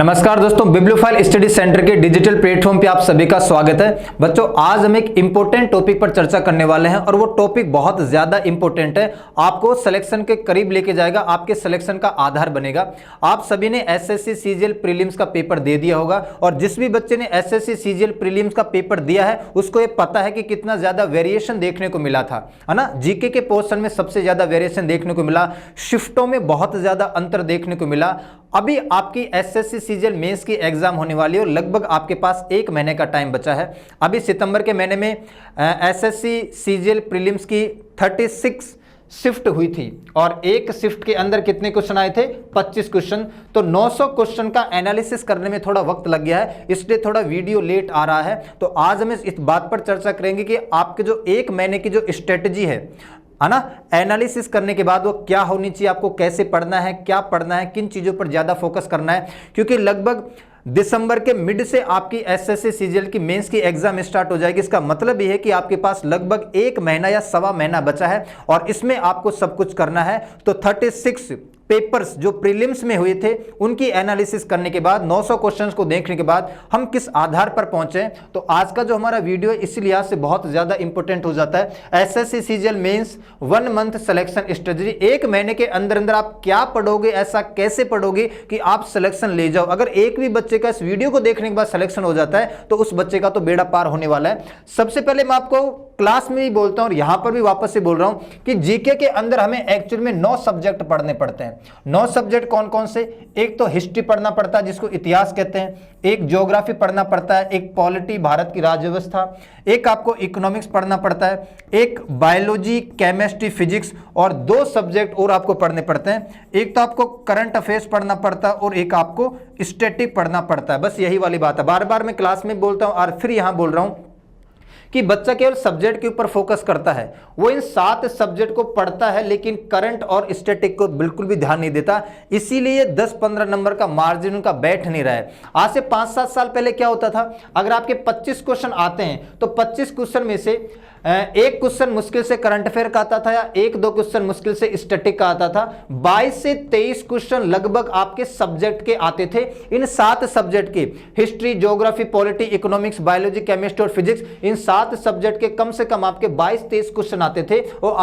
नमस्कार दोस्तों, bibliophile study centre के डिजिटल प्लेटफॉर्म पे आप सभी का स्वागत है। बच्चों, आज हम एक इंपॉर्टेंट टॉपिक पर चर्चा करने वाले हैं और वो टॉपिक बहुत ज्यादा इंपॉर्टेंट है। आपको सिलेक्शन के करीब लेके जाएगा, आपके सिलेक्शन का आधार बनेगा। आप सभी ने एसएससी सीजीएल प्रीलिम्स का पेपर दे दिया होगा और जिस भी बच्चे ने एसएससी सीजीएल प्रीलिम्स का पेपर दिया है उसको ये पता है कि कितना ज्यादा वेरिएशन देखने को मिला था, है ना। जीके के पोर्शन में सबसे ज्यादा वेरिएशन देखने को मिला, शिफ्टों में बहुत ज्यादा अंतर देखने को मिला। अभी आपकी एसएससी सीजीएल मेंस की एग्जाम होने वाली है और लगभग आपके पास 1 महीने का टाइम बचा है। अभी सितंबर के महीने में एसएससी सीजीएल प्रीलिम्स की 36 शिफ्ट हुई थी और एक शिफ्ट के अंदर कितने क्वेश्चन आए थे? 25 क्वेश्चन। तो 900 क्वेश्चन का एनालिसिस करने में थोड़ा वक्त लग गया है, इसलिए थोड़ा वीडियो लेट आ रहा है। तो आज हम इस बात पर चर्चा करेंगे कि आपके जो 1 महीने की जो स्ट्रेटजी है ना, एनालिसिस करने के बाद वो क्या होनी चाहिए, आपको कैसे पढ़ना है, क्या पढ़ना है, किन चीजों पर ज्यादा फोकस करना है। क्योंकि लगभग दिसंबर के मिड से आपकी एसएससी सीजीएल की मेंस की एग्जाम स्टार्ट हो जाएगी। इसका मतलब यह है कि आपके पास लगभग 1 महीना या सवा महीना बचा है और इसमें आपको सब कुछ करना है। तो 36 पेपर्स जो प्रीलिम्स में हुए थे उनकी एनालिसिस करने के बाद 900 क्वेश्चंस को देखने के बाद हम किस आधार पर पहुंचे, तो आज का जो हमारा वीडियो इस लिहाज से बहुत ज्यादा इंपॉर्टेंट हो जाता है। SSC CGL mains 1 month selection strategy, 1 महीने के अंदर अंदर आप क्या पढ़ोगे, ऐसा कैसे पढ़ोगे कि आप सिलेक्शन ले जाओ। अगर एक भी बच्चे का इस वीडियो को देखने के बाद सिलेक्शन हो जाता है तो उस बच्चे का तो बेड़ा पार होने वाला है। सबसे पहले मैं आपको क्लास में भी बोलता हूं और यहां पर भी वापस से बोल रहा हूं कि जीके के अंदर हमें एक्चुअल में 9 सब्जेक्ट पढ़ने पड़ते हैं। 9 सब्जेक्ट कौन कौन से? एक तो हिस्ट्री पढ़ना पड़ता है जिसको इतिहास कहते हैं, एक ज्योग्राफी पढ़ना पड़ता है, एक पॉलिटी भारत की राज्य व्यवस्था, एक आपको इकोनॉमिक्स पढ़ना पड़ता है, एक बायोलॉजी, केमिस्ट्री, फिजिक्स और 2 सब्जेक्ट और आपको पढ़ने पड़ते हैं। एक तो आपको करंट अफेयर्स पढ़ना पड़ता है और एक आपको स्टैटिक पढ़ना पड़ता है। बस यही वाली बात है, बार बार मैं क्लास में बोलता हूं और फिर यहां बोल रहा हूं कि बच्चा केवल सब्जेक्ट के ऊपर फोकस करता है, वो इन 7 सब्जेक्ट को पढ़ता है लेकिन करंट और स्टैटिक को बिल्कुल भी ध्यान नहीं देता। इसीलिए 10-15 नंबर का मार्जिन उनका बैठ नहीं रहा है। आज से 5-7 साल पहले क्या होता था, अगर आपके 25 क्वेश्चन आते हैं तो 25 क्वेश्चन में से एक क्वेश्चन मुश्किल से करंट अफेयर का आता था या 1-2 क्वेश्चन मुश्किल से स्टैटिक का आता था। 22 से 23 क्वेश्चन लगभग आपके सब्जेक्ट के आते थे। इन 7 सब्जेक्ट के history, geography, polity, economics, biology, chemistry और फिजिक्स, इन 7 सब्जेक्ट के कम से कम आपके 22-23 क्वेश्चन आते थे और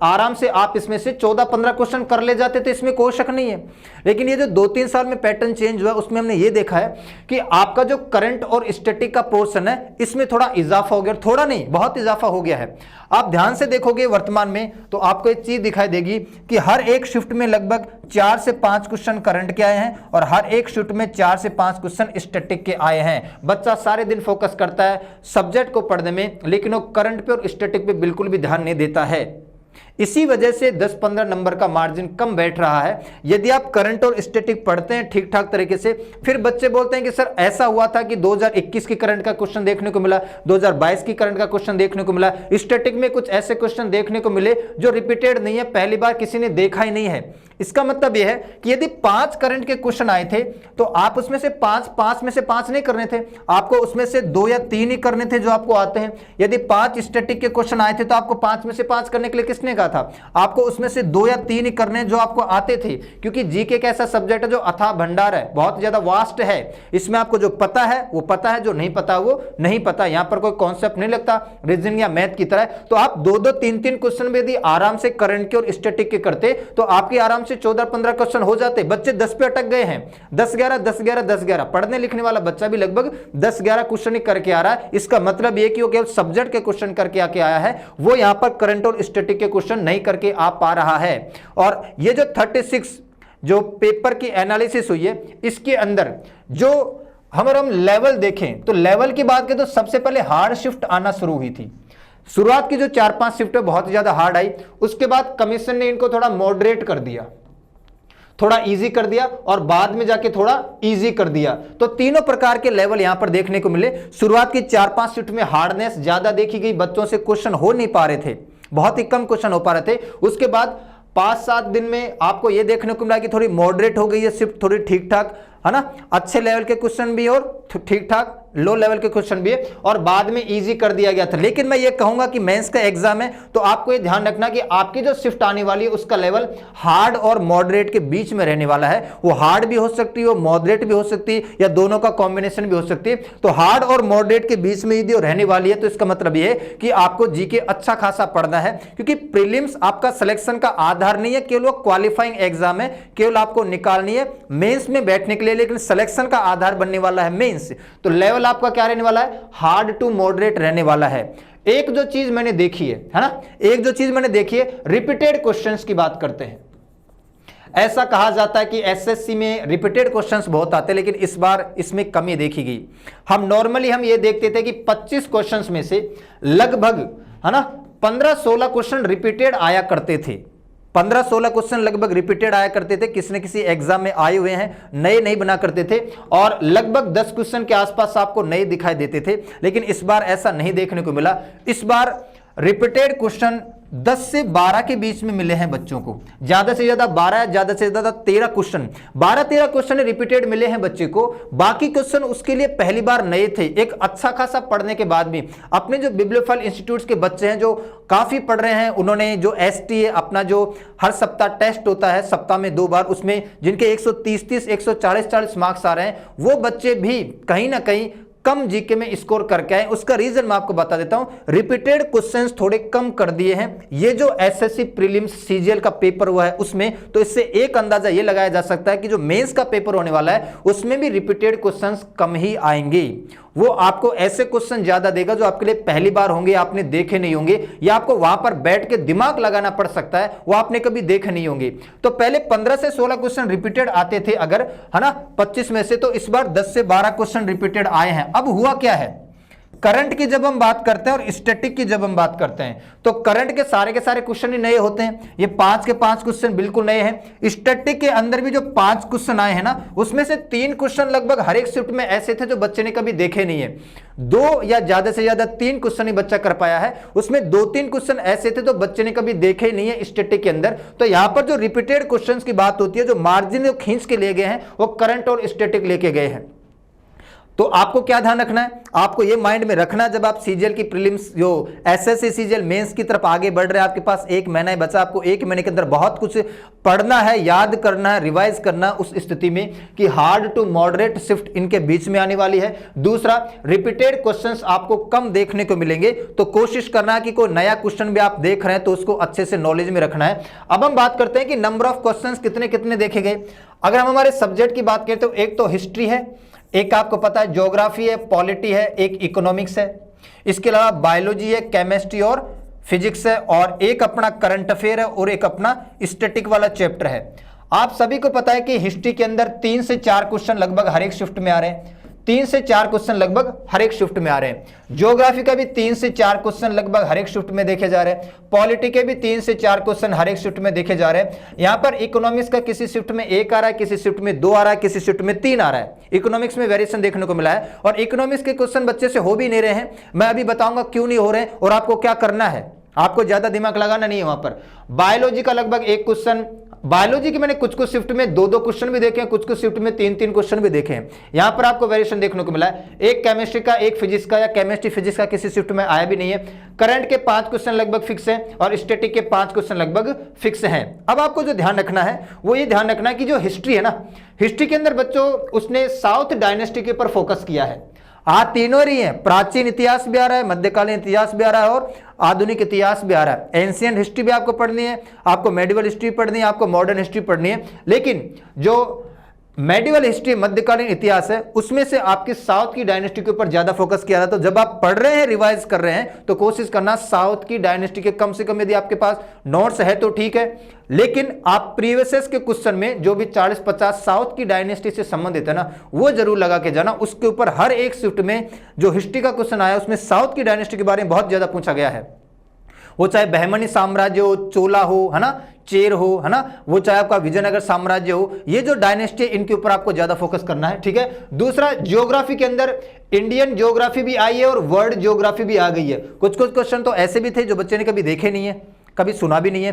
आराम से आप इसमें से 14-15 क्वेश्चन कर ले जाते थे, इसमें कोई शक नहीं है। लेकिन ये जो 2-3 साल में पैटर्न चेंज हुआ उसमें हमने ये देखा है कि आपका जो करंट और स्टैटिक का पोर्शन है इसमें थोड़ा इजाफा हो गया, थोड़ा नहीं बहुत इजाफा हो गया है। आप ध्यान से देखोगे वर्तमान में तो आपको एक चीज दिखाई देगी कि हर एक शिफ्ट में लगभग 4 से 5 क्वेश्चन करंट के आए हैं और हर एक शिफ्ट में 4 से 5 क्वेश्चन स्टैटिक के आए हैं। बच्चा सारे दिन फोकस करता है सब्जेक्ट को पढ़ने में लेकिन वो करंट पे और स्टैटिक पे बिल्कुल भी ध्यान नहीं देता है। इसी वजह से 10-15 नंबर का मार्जिन कम बैठ रहा है। यदि आप करंट और स्टैटिक पढ़ते हैं ठीक ठाक तरीके से, फिर बच्चे बोलते हैं कि सर ऐसा हुआ था कि 2021 की करंट का क्वेश्चन देखने को मिला, 2022 की करंट का क्वेश्चन देखने को मिला, स्टैटिक में कुछ ऐसे क्वेश्चन देखने को मिले जो रिपीटेड नहीं है, पहली बार किसी ने देखा ही नहीं है। इसका मतलब यह है कि यदि 5 करंट के क्वेश्चन आए थे तो आप उसमें से 5 में से 5 नहीं करने थे, आपको उसमें से 2 या 3 ही करने थे जो आपको आते हैं। यदि 5 स्टैटिक के क्वेश्चन आए थे तो आपको 5 में से 5 करने के लिए किसने कहा था? आपको उसमें से 2 या 3 ही करने जो आपको आते थे। क्योंकि जीके एक ऐसा सब्जेक्ट है जो अथाह भंडार है, बहुत ज्यादा वास्ट है। इसमें आपको जो पता है वो पता है, जो नहीं पता वो नहीं पता। यहां पर कोई कॉन्सेप्ट नहीं लगता रीजनिंग या मैथ की तरह। तो आप 2-2, 3-3 क्वेश्चन में यदि आराम से करंट के और स्टैटिक के करते तो आपके आराम से 14-15 क्वेश्चन हो जाते। बच्चे 10 पे अटक गए हैं, 10-11, 10-11, 10-11। पढ़ने लिखने वाला बच्चा भी लगभग 10-11 क्वेश्चन ही करके आ रहा है। इसका मतलब यह कि वो केवल सब्जेक्ट के क्वेश्चन करके आके आया है, वो यहां पर करंट और स्टैटिक के क्वेश्चन नहीं करके आ पा रहा है। और ये जो 36 जो पेपर की एनालिसिस हुई है इसके अंदर जो हम लेवल देखें तो लेवल की बात करें तो सबसे पहले हार्ड शिफ्ट आना शुरू हुई थी। शुरुआत की जो 4-5 शिफ्ट बहुत ज्यादा हार्ड आई, उसके बाद कमीशन ने इनको थोड़ा मॉडरेट कर दिया, थोड़ा इजी कर दिया और बाद में जाके थोड़ा इजी कर दिया। तो तीनों प्रकार के लेवल यहां पर देखने को मिले। शुरुआत की 4-5 शिफ्ट में हार्डनेस ज्यादा देखी गई, बच्चों से क्वेश्चन हो नहीं पा रहे थे, बहुत ही कम क्वेश्चन हो पा रहे थे। उसके बाद 5-7 दिन में आपको यह देखने को मिला कि थोड़ी मॉडरेट हो गई है शिफ्ट, थोड़ी ठीक ठाक, है ना, अच्छे लेवल के क्वेश्चन भी और ठीक ठाक लो लेवल के क्वेश्चन भी है और बाद में इजी कर दिया गया था। लेकिन मैं ये कहूंगा कि मेंस का एग्जाम है तो आपको ये ध्यान रखना कि आपकी जो शिफ्ट आने वाली है उसका लेवल हार्ड और मॉडरेट के बीच में रहने वाला है। वो हार्ड भी हो सकती है, वो मॉडरेट भी हो सकती है, या दोनों का कॉम्बिनेशन भी हो सकती है। तो हार्ड और मॉडरेट के बीच में यदि रहने वाली है तो इसका मतलब ये है कि आपको जीके अच्छा खासा पढ़ना है, क्योंकि प्रीलिम्स आपका सिलेक्शन का आधार नहीं है, केवल वो क्वालिफाइंग एग्जाम है, केवल आपको निकालनी है मेंस में बैठने के लिए, लेकिन सिलेक्शन का आधार बनने वाला है मेंस। तो लेवल आपका क्या रहने वाला है, हार्ड टू मॉडरेट रहने वाला है। एक जो चीज मैंने देखी है ना, एक जो चीज मैंने देखी है, रिपीटेड क्वेश्चंस की बात करते हैं। ऐसा कहा जाता है कि एसएससी में रिपीटेड क्वेश्चंस बहुत आते हैं, लेकिन इस बार इसमें कमी देखी गई। हम नॉर्मली हम ये देखते थे कि 25 क्वेश्चंस में से लगभग है ना 15-16 क्वेश्चन रिपीटेड आया करते थे। 15-16 क्वेश्चन लगभग रिपीटेड आया करते थे, किसी न किसी एग्जाम में आए हुए हैं, नए नहीं बना करते थे, और लगभग 10 क्वेश्चन के आसपास आपको नए दिखाई देते थे। लेकिन इस बार ऐसा नहीं देखने को मिला। इस बार रिपीटेड क्वेश्चन 10 से 12 के बीच में मिले हैं बच्चों को, ज्यादा से ज्यादा 12, ज्यादा से ज्यादा 13 क्वेश्चन, 12-13 क्वेश्चन रिपीटेड मिले हैं बच्चे को। बाकी क्वेश्चन उसके लिए पहली बार नए थे। एक अच्छा खासा पढ़ने के बाद भी अपने जो बिब्लियोफाइल इंस्टीट्यूट्स के बच्चे हैं जो काफी पढ़ रहे हैं, उन्होंने जो एसटी है अपना जो हर सप्ताह टेस्ट होता है, सप्ताह में 2 बार, उसमें जिनके 130-140 140 मार्क्स आ रहे हैं, वो बच्चे भी कहीं ना कहीं कम जीके में स्कोर करके आए। उसका रीजन मैं आपको बता देता हूं, रिपीटेड क्वेश्चंस थोड़े कम कर दिए हैं ये जो एसएससी प्रीलिम्स सीजीएल का पेपर हुआ है उसमें। तो इससे एक अंदाजा ये लगाया जा सकता है कि जो मेंस का पेपर होने वाला है उसमें भी रिपीटेड क्वेश्चंस कम ही आएंगे। वो आपको ऐसे क्वेश्चन ज्यादा देगा जो आपके लिए पहली बार होंगे, आपने देखे नहीं होंगे, या आपको वहां पर बैठ के दिमाग लगाना पड़ सकता है, वो आपने कभी देखे नहीं होंगे। तो पहले 15 से 16 क्वेश्चन रिपीटेड आते थे अगर, है ना 25 में से, तो इस बार 10 से 12 क्वेश्चन रिपीटेड आए हैं। अब हुआ क्या है, करंट की जब हम बात करते हैं और स्टैटिक की जब हम बात करते हैं तो करंट के सारे क्वेश्चन ही नए होते हैं। ये 5 के 5 क्वेश्चन बिल्कुल नए हैं। स्टैटिक के अंदर भी जो 5 क्वेश्चन आए हैं ना, उसमें से 3 क्वेश्चन लगभग हर एक शिफ्ट में ऐसे थे जो बच्चे ने कभी देखे नहीं है। 2 या ज्यादा से ज्यादा 3 क्वेश्चन ही बच्चा कर पाया है, उसमें 2-3 क्वेश्चन ऐसे थे जो बच्चे ने कभी देखे नहीं है स्टैटिक के अंदर। तो यहां पर जो रिपीटेड क्वेश्चन की बात होती है, जो मार्जिन जो खींच के ले गए हैं वो करंट और स्टैटिक लेके गए हैं। तो आपको क्या ध्यान रखना है, आपको ये माइंड में रखना है, जब आप सीजीएल की प्रीलिम्स जो एसएससी सीजीएल मेंस की तरफ आगे बढ़ रहे हैं, आपके पास 1 महीना ही बचा, आपको 1 महीने के अंदर बहुत कुछ पढ़ना है, याद करना है, रिवाइज करना है, उस स्थिति में कि हार्ड टू मॉडरेट शिफ्ट इनके बीच में आने वाली है। दूसरा, रिपीटेड क्वेश्चंस आपको कम देखने को मिलेंगे, तो कोशिश करना है कि कोई नया क्वेश्चन भी आप देख रहे हैं तो उसको अच्छे से नॉलेज में रखना है। अब हम बात करते हैं कि नंबर ऑफ क्वेश्चंस कितने कितने देखे गए। अगर हम हमारे सब्जेक्ट की बात करें तो एक तो हिस्ट्री है, एक आपको पता है ज्योग्राफी है, पॉलिटी है, एक इकोनॉमिक्स है, इसके अलावा बायोलॉजी है, केमिस्ट्री और फिजिक्स है, और एक अपना करंट अफेयर है, और एक अपना स्टैटिक वाला चैप्टर है। आप सभी को पता है कि हिस्ट्री के अंदर 3 से 4 क्वेश्चन लगभग हर एक शिफ्ट में आ रहे हैं, 3 से 4 क्वेश्चन लगभग हर एक शिफ्ट में आ रहे हैं। ज्योग्राफी का भी 3 से 4 क्वेश्चन लगभग हर एक शिफ्ट में देखे जा रहे हैं। पॉलिटी के भी 3 से 4 क्वेश्चन हर एक शिफ्ट में देखे जा रहे हैं। यहां पर इकोनॉमिक्स का किसी शिफ्ट में 1 आ रहा है, किसी शिफ्ट में 2 आ रहा है, किसी शिफ्ट में 3 आ रहा है। इकोनॉमिक्स में वेरिएशन देखने को मिला है, और इकोनॉमिक्स के क्वेश्चन बच्चे से हो भी नहीं रहे हैं। मैं अभी बताऊंगा क्यों नहीं हो रहे हैं और आपको क्या करना है। आपको ज्यादा दिमाग लगाना नहीं है वहां पर। बायोलॉजी का लगभग 1 क्वेश्चन, बायोलॉजी के मैंने कुछ शिफ्ट में 2-2 क्वेश्चन भी देखे हैं, कुछ शिफ्ट में 3-3 क्वेश्चन भी देखे हैं। यहां पर आपको वेरिएशन देखने को मिला है, एक केमिस्ट्री का, एक फिजिक्स का, या केमिस्ट्री फिजिक्स का किसी शिफ्ट में आया भी नहीं है। करंट के 5 क्वेश्चन लगभग फिक्स है, और स्टैटिक के 5 क्वेश्चन लगभग फिक्स हैं। अब आपको जो ध्यान रखना है वो ये ध्यान रखना है कि जो हिस्ट्री है ना, हिस्ट्री के अंदर बच्चों उसने साउथ डायनेस्टी के ऊपर फोकस किया है। तीनों ही है, प्राचीन इतिहास भी आ रहा है, मध्यकालीन इतिहास भी आ रहा है, और आधुनिक इतिहास भी आ रहा है। एंशिएंट हिस्ट्री भी आपको पढ़नी है, आपको मेडिवल हिस्ट्री पढ़नी है, आपको मॉडर्न हिस्ट्री पढ़नी है। लेकिन जो मेडिवल हिस्ट्री मध्यकालीन इतिहास है उसमें से आपकी साउथ की डायनेस्टी के ऊपर ज्यादा फोकस किया था। तो जब आप पढ़ रहे हैं, रिवाइज कर रहे हैं, तो कोशिश करना साउथ की डायनेस्टी के कम से कम, यदि आपके पास नोट्स है तो ठीक है, लेकिन आप प्रीवियस के क्वेश्चन में जो भी 40-50 साउथ की डायनेस्टी से संबंधित है ना, वो जरूर लगा के जाना। उसके ऊपर हर एक शिफ्ट में जो हिस्ट्री का क्वेश्चन आया उसमें साउथ की डायनेस्टी के बारे में बहुत ज्यादा पूछा गया है। वो चाहे बहमनी साम्राज्य हो, चोला हो, है ना, चेर हो, है ना, वो चाहे आपका विजयनगर साम्राज्य हो, ये जो डायनेस्टी इनके ऊपर आपको ज्यादा फोकस करना है, ठीक है। दूसरा, ज्योग्राफी के अंदर इंडियन ज्योग्राफी भी आई है और वर्ल्ड ज्योग्राफी भी आ गई है। कुछ क्वेश्चन तो ऐसे भी थे जो बच्चे ने कभी देखे नहीं है, कभी सुना भी नहीं है।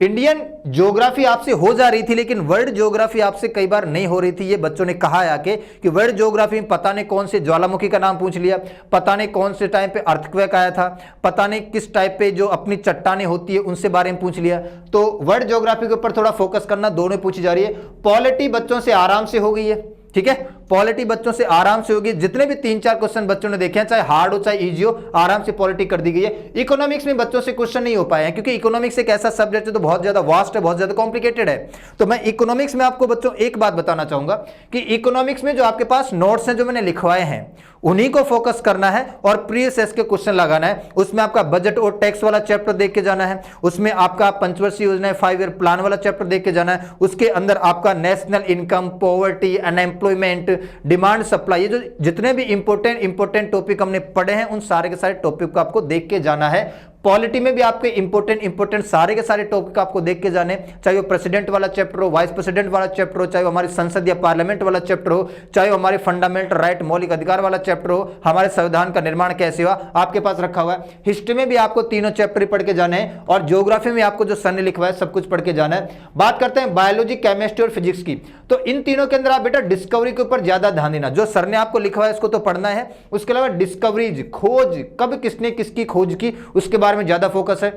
इंडियन ज्योग्राफी आपसे हो जा रही थी, लेकिन वर्ल्ड ज्योग्राफी आपसे कई बार नहीं हो रही थी। ये बच्चों ने कहा आके कि वर्ल्ड ज्योग्राफी में पता नहीं कौन से ज्वालामुखी का नाम पूछ लिया, पता नहीं कौन से टाइम पे अर्थक्वेक आया था, पता नहीं किस टाइप पे जो अपनी चट्टानें होती है उनसे बारे में पूछ लिया। तो वर्ल्ड ज्योग्राफी के ऊपर थोड़ा फोकस करना, दोनों पूछी जा रही है। पॉलिटी बच्चों से आराम से हो गई है, ठीक है, पॉलिटी बच्चों से आराम से होगी। जितने भी 3-4 क्वेश्चन बच्चों ने देखे हैं, चाहे हार्ड हो चाहे इजी हो, आराम से पॉलिटी कर दी गई है। इकोनॉमिक्स में बच्चों से क्वेश्चन नहीं हो पाए हैं, क्योंकि इकोनॉमिक्स एक ऐसा सब्जेक्ट है तो बहुत ज्यादा वास्ट है, बहुत ज्यादा कॉम्प्लिकेटेड है। तो मैं इकोनॉमिक्स में आपको बच्चों एक बात बताना चाहूंगा कि इकोनॉमिक्स में जो आपके पास नोट्स हैं जो मैंने लिखवाए हैं उन्हीं को फोकस करना है और प्रीवियस के क्वेश्चन लगाना है। उसमें आपका बजट और टैक्स वाला चैप्टर देख के जाना है, उसमें आपका पंचवर्षीय योजना 5 ईयर प्लान वाला चैप्टर देख के जाना है, उसके अंदर आपका national income, poverty, unemployment, demand supply, ये जो जितने भी इंपॉर्टेंट टॉपिक हमने पढ़े हैं उन सारे के सारे टॉपिक को आपको देख के जाना है। पॉलिटी में भी आपके इंपॉर्टेंट सारे के सारे टॉपिक आपको देख के जाने, चाहे वो प्रेसिडेंट वाला चैप्टर हो, वाइस प्रेसिडेंट वाला चैप्टर हो, चाहे वो हमारी संसद या पार्लियामेंट वाला चैप्टर हो, चाहे वो हमारे फंडामेंटल राइट मौलिक अधिकार वाला चैप्टर हो, हमारे संविधान का निर्माण कैसे हुआ आपके पास रखा हुआ है। हिस्ट्री में भी आपको तीनों चैप्टर पढ़ के जाने हैं और ज्योग्राफी में आपको जो सर ने लिखवा है सब कुछ पढ़ के जाना है। बात करते हैं बायोलॉजी, केमिस्ट्री और फिजिक्स की। तो इन तीनों के अंदर आप बेटा डिस्कवरी के ऊपर ज्यादा ध्यान देना। जो सर ने आपको लिखवा है उसको तो पढ़ना है, उसके अलावा डिस्कवरीज, खोज, कब किसने किसकी खोज की, उसके बारे में ज्यादा फोकस है।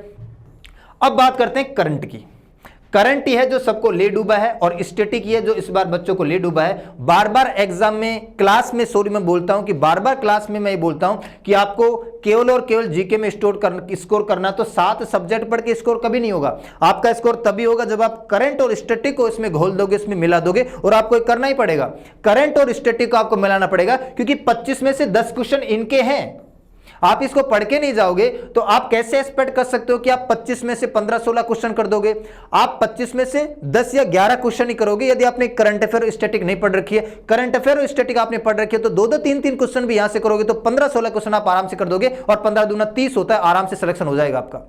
अब बात करते हैं करंट की। करंट ही है जो सबको ले डूबा है और स्टैटिक ही है जो इस बार बच्चों को ले डूबा है। बार बार एग्जाम में, क्लास में, सॉरी मैं बोलता हूं कि बार बार क्लास में मैं ये बोलता हूं कि आपको केवल और केवल जीके में स्कोर करना, तो 7 सब्जेक्ट पढ़ के स्कोर कभी नहीं होगा। आपका स्कोर तभी होगा जब आप करंट और स्टैटिक को इसमें घोल दोगे, इसमें मिला दोगे, और आपको करना ही पड़ेगा। करंट और स्टैटिक को आपको मिलाना पड़ेगा, क्योंकि 25 में से 10 क्वेश्चन इनके हैं। आप इसको पढ़ के नहीं जाओगे तो आप कैसे एक्सपेक्ट कर सकते हो कि आप 25 में से 15-16 क्वेश्चन कर दोगे। आप 25 में से 10 या 11 क्वेश्चन ही करोगे यदि आपने करंट अफेयर और स्टैटिक नहीं पढ़ रखी है। करंट अफेयर और स्टैटिक आपने पढ़ रखी है तो 2-2, 3-3 क्वेश्चन भी यहां से करोगे तो 15-16 क्वेश्चन आप आराम से कर दोगे, और 15 दूना 30 होता है, आराम से सिलेक्शन हो जाएगा आपका।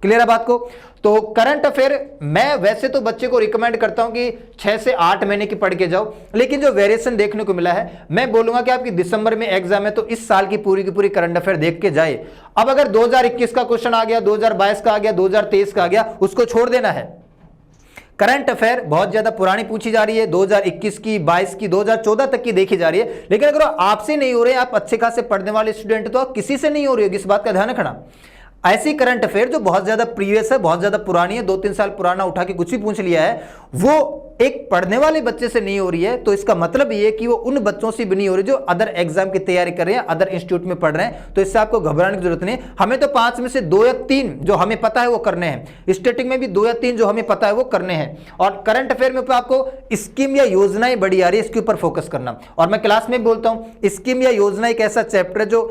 क्लियर है बात को? तो करंट अफेयर मैं वैसे तो बच्चे को रिकमेंड करता हूं कि 6 से 8 महीने की पढ़ के जाओ, लेकिन जो वेरिएशन देखने को मिला है, मैं बोलूंगा कि आपकी दिसंबर में एग्जाम है तो इस साल की पूरी करंट अफेयर देख के जाए। अब अगर 2021 का क्वेश्चन आ गया, 2022 का आ गया, 2023 का आ गया, उसको छोड़ देना है। करंट अफेयर बहुत ज्यादा पुरानी पूछी जा रही है, 2021 की, 22 की, 2014 तक की देखी जा रही है। लेकिन अगर आपसे नहीं हो रहे, आप अच्छे खासे पढ़ने वाले स्टूडेंट, तो आप किसी से नहीं हो रही होगी, इस बात का ध्यान रखना। ऐसी करंट अफेयर जो बहुत ज्यादा प्रीवियस है, बहुत ज्यादा पुरानी है, 2-3 साल पुराना उठा के कुछ भी पूछ लिया है, वो एक पढ़ने वाले बच्चे से नहीं हो रही है, तो इसका मतलब ये है कि वो उन बच्चों से भी नहीं हो रही जो अदर एग्जाम की तैयारी कर रहे हैं, अदर इंस्टीट्यूट में पढ़ रहे हैं। तो इससे आपको घबराने की जरूरत नहीं। हमें तो 5 में से 2 या 3 जो हमें पता है वो करने हैं, स्टैटिक में भी 2 या 3 जो हमें पता है वो करने हैं, और करंट अफेयर में आपको स्कीम या योजनाएं बड़ी आ रही है, इसके ऊपर फोकस करना। और मैं क्लास में बोलता हूं स्कीम या योजना एक ऐसा चैप्टर है जो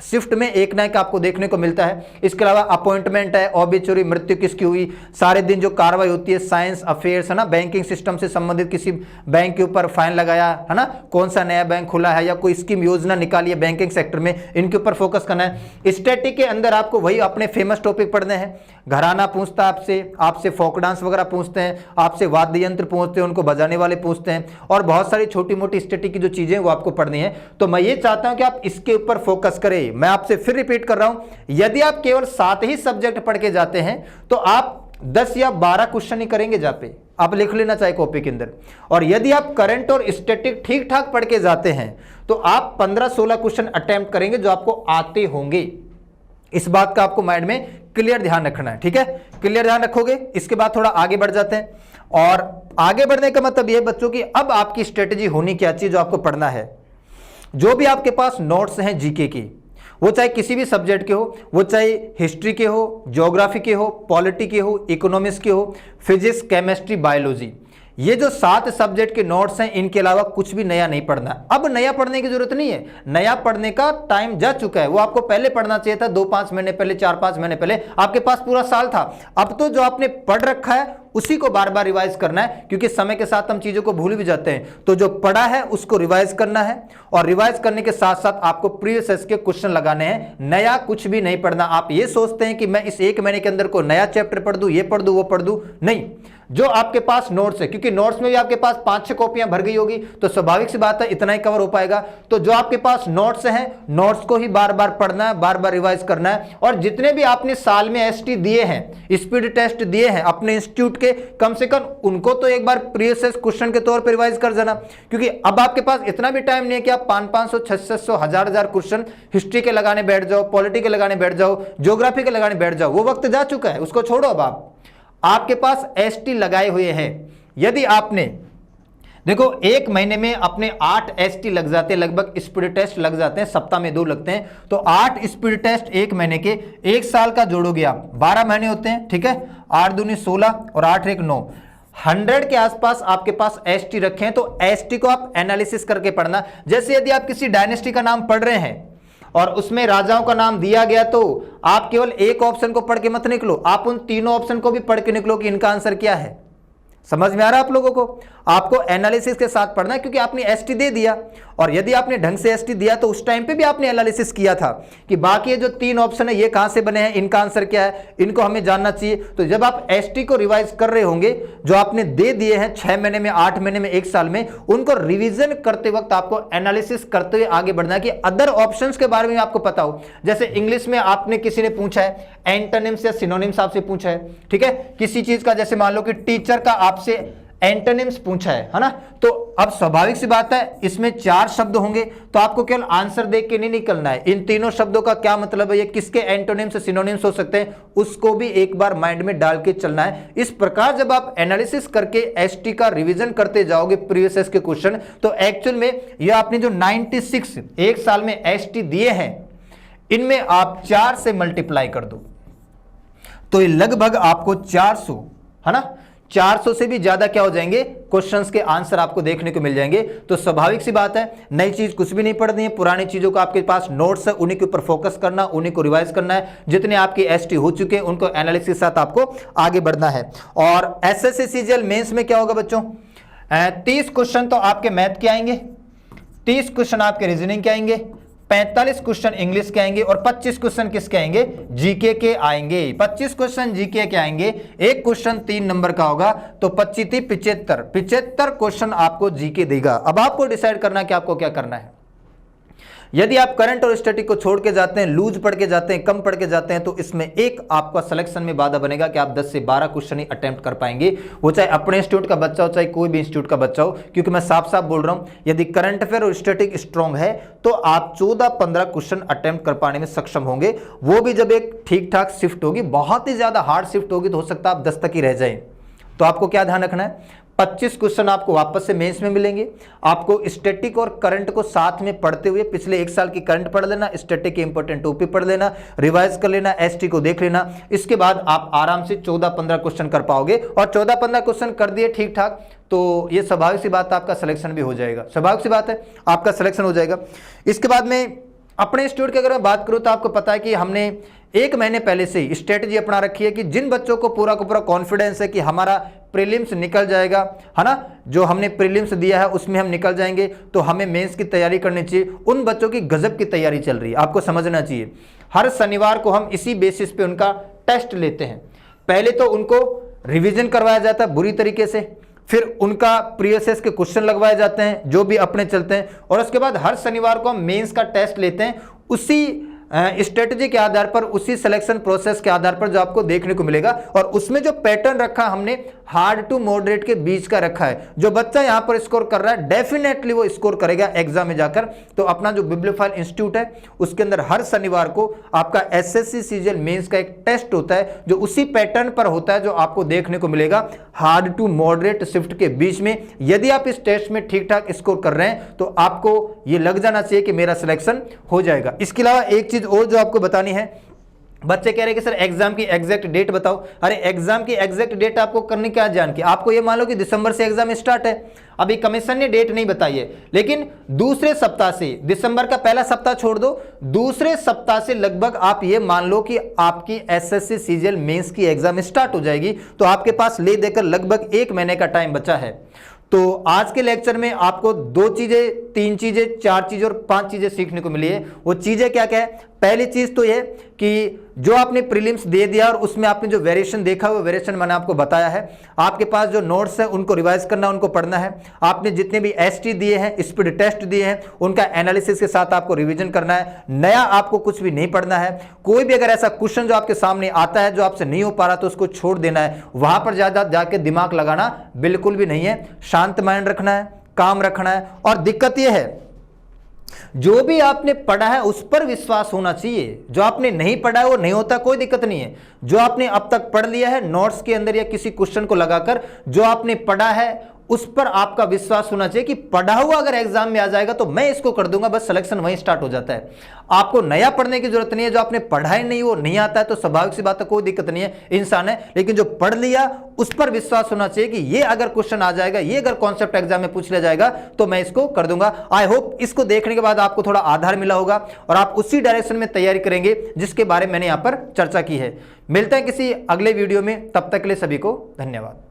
शिफ्ट में एक ना एक आपको देखने को मिलता है। इसके अलावा अपॉइंटमेंट है, ऑबिचुरी, मृत्यु किसकी हुई, सारे दिन जो कार्रवाई होती है, साइंस अफेयर्स है ना, बैंकिंग सिस्टम से संबंधित किसी बैंक के ऊपर फाइन लगाया है ना, कौन सा नया बैंक खुला है, या कोई स्कीम योजना निकाली है बैंकिंग सेक्टर में, इनके ऊपर फोकस करना है। स्टैटिक के अंदर आपको वही अपने फेमस टॉपिक पढ़ने हैं। घराना पूछता है आपसे फोक डांस वगैरह पूछते हैं, आपसे वाद्य यंत्र पूछते हैं, उनको बजाने वाले पूछते हैं, और बहुत सारी छोटी मोटी स्टैटिक की जो चीजें वो आपको पढ़नी है। तो मैं ये चाहता हूं कि आप इसके ऊपर फोकस करें। मैं आपसे फिर रिपीट कर रहा हूं, यदि आप केवल 7 ही सब्जेक्ट पढ़ के जाते हैं तो आप 10 या 12 क्वेश्चन ही करेंगे जा पे, आप लिख लेना चाहे कॉपी के अंदर। और यदि आप करंट और स्टैटिक ठीक ठाक पढ़ के जाते हैं तो आप 15-16 क्वेश्चन अटेम्प्ट करेंगे जो आपको आते होंगे। इस बात का आपको माइंड में क्लियर ध्यान रखना है, ठीक है? क्लियर ध्यान रखोगे। इसके बाद थोड़ा आगे बढ़ जाते हैं, और आगे बढ़ने का मतलब यह बच्चों की अब आपकी स्ट्रेटेजी होनी क्या चाहिए, जो आपको पढ़ना है। जो भी आपके पास नोट्स हैं जीके की, वो चाहे किसी भी सब्जेक्ट के हो, वो चाहे हिस्ट्री के हो, ज्योग्राफी के हो, पॉलिटी के हो, इकोनॉमिक्स के हो, फिजिक्स, केमिस्ट्री, बायोलॉजी, ये जो 7 सब्जेक्ट के नोट्स हैं, इनके अलावा कुछ भी नया नहीं पढ़ना। अब नया पढ़ने की जरूरत नहीं है, नया पढ़ने का टाइम जा चुका है। वो आपको पहले पढ़ना चाहिए था, 2-5 महीने पहले, 4-5 महीने पहले, आपके पास पूरा साल था। अब तो जो आपने पढ़ रखा है उसी को बार बार रिवाइज करना है, क्योंकि समय के साथ हम चीजों को भूल भी जाते हैं। तो जो पढ़ा है उसको रिवाइज करना है, और रिवाइज करने के साथ साथ आपको प्रीवियस के क्वेश्चन लगाने हैं, नया कुछ भी नहीं पढ़ना। आप ये सोचते हैं कि मैं इस एक महीने के अंदर को नया चैप्टर पढ़ दूं, ये पढ़ दूं, वो पढ़ दूं, नहीं। जो आपके पास नोट्स है, क्योंकि नोट्स में भी आपके पास 5-6 कॉपियां भर गई होगी, तो स्वाभाविक सी बात है इतना ही कवर हो पाएगा। तो जो आपके पास नोट्स हैं, नोट्स को ही बार बार पढ़ना है, बार बार रिवाइज करना है। और जितने भी आपने साल में एसटी दिए हैं, स्पीड टेस्ट दिए हैं अपने इंस्टीट्यूट के, कम से कम उनको तो एक बार प्रीवियस क्वेश्चन के तौर पर रिवाइज कर देना, क्योंकि अब आपके पास इतना भी टाइम नहीं है कि आप 500, 600, 1000 क्वेश्चन हिस्ट्री के लगाने बैठ जाओ, पॉलिटी के लगाने बैठ जाओ, ज्योग्राफी के लगाने बैठ जाओ। वो वक्त जा चुका है, उसको छोड़ो। अब आपके पास एसटी लगाए हुए हैं। यदि आपने देखो एक महीने में अपने 8 एसटी लग जाते हैं, लगभग स्पीड टेस्ट लग जाते हैं, सप्ताह में 2 लगते हैं, तो 8 स्पीड टेस्ट एक महीने के, एक साल का जोड़ोगे आप, 12 महीने होते हैं, ठीक है। 8 दूनी 16 और 8 1 9, 100 के आसपास आपके पास एसटी रखे हैं। तो एसटी को आप एनालिसिस करके पढ़ना। जैसे यदि आप किसी डायनेस्टी का नाम पढ़ रहे हैं और उसमें राजाओं का नाम दिया गया, तो आप केवल एक ऑप्शन को पढ़ के मत निकलो, आप उन तीनों ऑप्शन को भी पढ़ के निकलो कि इनका आंसर क्या है। समझ में आ रहा है आप लोगों को? आपको एनालिसिस के साथ पढ़ना है, क्योंकि आपने एसटी दे दिया, और यदि आपने ढंग से एसटी दिया तो उस टाइम पे भी आपने एनालिसिस किया था कि बाकी ये जो 3 ऑप्शन है ये कहां से बने हैं, इनका आंसर क्या है, इनको हमें जानना चाहिए। तो जब आप एसटी को रिवाइज कर रहे होंगे, जो आपने दे दिए हैं 6 महीने में, 8 महीने में, 1 साल में, उनको रिविजन करते वक्त आपको एनालिसिस करते हुए आगे बढ़ना है कि अदर ऑप्शंस के बारे में आपको पता हो। जैसे इंग्लिश में आपने किसी ने पूछा है एंटोनिम्स या सिनोनिम्स आपसे पूछा है, ठीक है, किसी चीज का, जैसे मान लो कि टीचर का आपसे एंटोनिम्स पूछा है ना। तो अब स्वाभाविक सी बात है इसमें 4 शब्द होंगे, तो आपको केवल आंसर देख के नहीं निकलना है, इन तीनों शब्दों का क्या मतलब है, ये किसके एंटोनिम्स सिनोनिम्स हो सकते हैं, उसको भी एक बार माइंड में डाल के चलना है। इस प्रकार जब आप एनालिसिस करके एसटी का रिवीजन करते जाओगे प्रीवियस के क्वेश्चन, तो एक्चुअल में ये आपने जो 96 एक साल में एसटी दिए हैं, इनमें आप 4 से मल्टीप्लाई कर दो, तो ये लगभग आपको 400, है ना, 400 से भी ज्यादा क्या हो जाएंगे क्वेश्चंस के आंसर आपको देखने को मिल जाएंगे। तो स्वाभाविक सी बात है, नई चीज कुछ भी नहीं पढ़नी है, पुरानी चीजों का आपके पास नोट्स है, उन्हीं के ऊपर फोकस करना, उन्हीं को रिवाइज करना है। जितने आपके एसटी हो चुके हैं उनको एनालिसिस के साथ आपको आगे बढ़ना है। और एसएससी सीजीएल मेंस में क्या होगा बच्चों, 30 क्वेश्चन तो आपके मैथ के आएंगे, 30 क्वेश्चन आपके रीजनिंग के आएंगे, 45 क्वेश्चन इंग्लिश के आएंगे, और 25 क्वेश्चन किसके आएंगे, जीके के आएंगे। 25 क्वेश्चन जीके के आएंगे, एक क्वेश्चन 3 नंबर का होगा, तो 25 75 क्वेश्चन आपको जीके देगा। अब आपको डिसाइड करना है कि आपको क्या करना है। यदि आप करंट और स्टैटिक को छोड़ के जाते हैं, लूज पढ़ के जाते हैं, कम पढ़ के जाते हैं, तो इसमें एक आपका सिलेक्शन में बाधा बनेगा कि आप 10 से 12 क्वेश्चन ही अटेम्प्ट कर पाएंगे, वो चाहे अपने इंस्टीट्यूट का बच्चा हो, चाहे कोई भी इंस्टीट्यूट का बच्चा हो। क्योंकि मैं साफ साफ बोल रहा हूं, यदि करंट अफेयर और स्टैटिक स्ट्रॉन्ग है तो आप 14-15 क्वेश्चन अटेम्प्ट कर पाने में सक्षम होंगे। वो भी जब एक ठीक ठाक शिफ्ट होगी, बहुत ही ज्यादा हार्ड शिफ्ट होगी तो हो सकता है आप 10 तक ही रह जाए। तो आपको क्या ध्यान रखना है, 25 क्वेश्चन आपको वापस से मेंस में मिलेंगे। आपको स्टैटिक और करंट को साथ में पढ़ते हुए पिछले 1 साल की करंट पढ़ लेना, स्टैटिक के इंपॉर्टेंट टॉपिक पढ़ लेना, रिवाइज कर लेना, एसटी को देख लेना। इसके बाद आप आराम से 14-15 क्वेश्चन कर पाओगे, और 14-15 क्वेश्चन कर दिए ठीक ठाक, तो ये स्वाभाविक सी बात है आपका सिलेक्शन भी हो जाएगा। स्वाभाविक सी बात है आपका सिलेक्शन हो जाएगा। इसके बाद में अपने इंस्टीट्यूट की अगर मैं बात करूं, तो आपको पता है कि हमने 1 महीने पहले से ही स्ट्रेटजी अपना रखी है कि जिन बच्चों को पूरा का पूरा कॉन्फिडेंस है कि हमारा प्रीलिम्स निकल जाएगा, है ना, जो हमने प्रीलिम्स दिया है उसमें हम निकल जाएंगे, तो हमें मेंस की तैयारी करनी चाहिए। उन बच्चों की गजब की तैयारी चल रही है, आपको समझना चाहिए। हर शनिवार को हम इसी बेसिस पे उनका टेस्ट लेते हैं। पहले तो उनको रिवीजन करवाया जाता है बुरी तरीके से, फिर उनका प्रीवियस के क्वेश्चन लगवाए जाते हैं जो भी अपने चलते हैं, और उसके बाद हर शनिवार को हम मेंस का टेस्ट लेते हैं। उसी स्ट्रेटजी के आधार पर, उसी सिलेक्शन प्रोसेस के आधार पर जो आपको देखने को मिलेगा, और उसमें जो पैटर्न रखा हमने हार्ड टू मॉडरेट के बीच का रखा है। जो बच्चा यहां पर स्कोर कर रहा है डेफिनेटली वो स्कोर करेगा एग्जाम में जाकर। तो अपना जो बिब्लियोफाइल इंस्टीट्यूट है उसके अंदर हर शनिवार को आपका एसएससी सीजीएल मेंस का एक टेस्ट होता है, जो उसी पैटर्न पर होता है जो आपको देखने को मिलेगा हार्ड टू मॉडरेट शिफ्ट के बीच में। यदि आप इस टेस्ट में ठीक ठाक स्कोर कर रहे हैं तो आपको ये लग जाना चाहिए कि मेरा सिलेक्शन हो जाएगा। इसके अलावा एक चीज और जो आपको बतानी है, बच्चे कह रहे हैं कि सर एग्जाम की एग्जैक्ट डेट बताओ। अरे एग्जाम की एग्जैक्ट डेट आपको करनी क्या जान की, आपको ये मान लो कि दिसंबर से एग्जाम स्टार्ट है, अभी कमीशन ने डेट नहीं बताई है, लेकिन दूसरे सप्ताह से, दिसंबर का पहला सप्ताह छोड़ दो, दूसरे सप्ताह से लगभग आप ये मान लो कि आपकी एसएससी सीजीएल मेंस की एग्जाम स्टार्ट हो जाएगी। तो आपके पास ले देकर लगभग 1 महीने का टाइम बचा है। तो आज के लेक्चर में आपको 2 चीजें, 3 चीजें, 4 चीजें और 5 चीजें सीखने को मिली है। वो चीजें क्या क्या है? पहली चीज तो ये कि जो आपने प्रीलिम्स दे दिया और उसमें आपने जो वेरिएशन देखा, वो वेरिएशन मैंने आपको बताया है। आपके पास जो नोट्स है उनको रिवाइज करना, उनको पढ़ना है। आपने जितने भी एसटी दिए हैं, स्पीड टेस्ट दिए हैं, उनका एनालिसिस के साथ आपको रिवीजन करना है। नया आपको कुछ भी नहीं पढ़ना है। कोई भी अगर ऐसा क्वेश्चन जो आपके सामने आता है जो आपसे नहीं हो पा रहा, तो उसको छोड़ देना है। वहां पर ज्यादा जाके दिमाग लगाना बिल्कुल भी नहीं है। शांत माइंड रखना है, काम रखना है। और दिक्कत यह है, जो भी आपने पढ़ा है उस पर विश्वास होना चाहिए। जो आपने नहीं पढ़ा है वो नहीं होता, कोई दिक्कत नहीं है। जो आपने अब तक पढ़ लिया है नोट्स के अंदर या किसी क्वेश्चन को लगाकर, जो आपने पढ़ा है उस पर आपका विश्वास होना चाहिए कि पढ़ा हुआ अगर एग्जाम में आ जाएगा तो मैं इसको कर दूंगा, बस सिलेक्शन वहीं स्टार्ट हो जाता है। आपको नया पढ़ने की जरूरत नहीं है। जो आपने पढ़ा ही नहीं, वो नहीं आता है, तो स्वाभाविक सी बात है, कोई दिक्कत नहीं है, इंसान है। लेकिन जो पढ़ लिया उस पर विश्वास होना चाहिए कि ये अगर क्वेश्चन आ जाएगा, ये अगर कॉन्सेप्ट एग्जाम में पूछ लिया जाएगा तो मैं इसको कर दूंगा। आई होप इसको देखने के बाद आपको थोड़ा आधार मिला होगा और आप उसी डायरेक्शन में तैयारी करेंगे जिसके बारे में मैंने यहां पर चर्चा की है। मिलते हैं किसी अगले वीडियो में, तब तक के लिए सभी को धन्यवाद।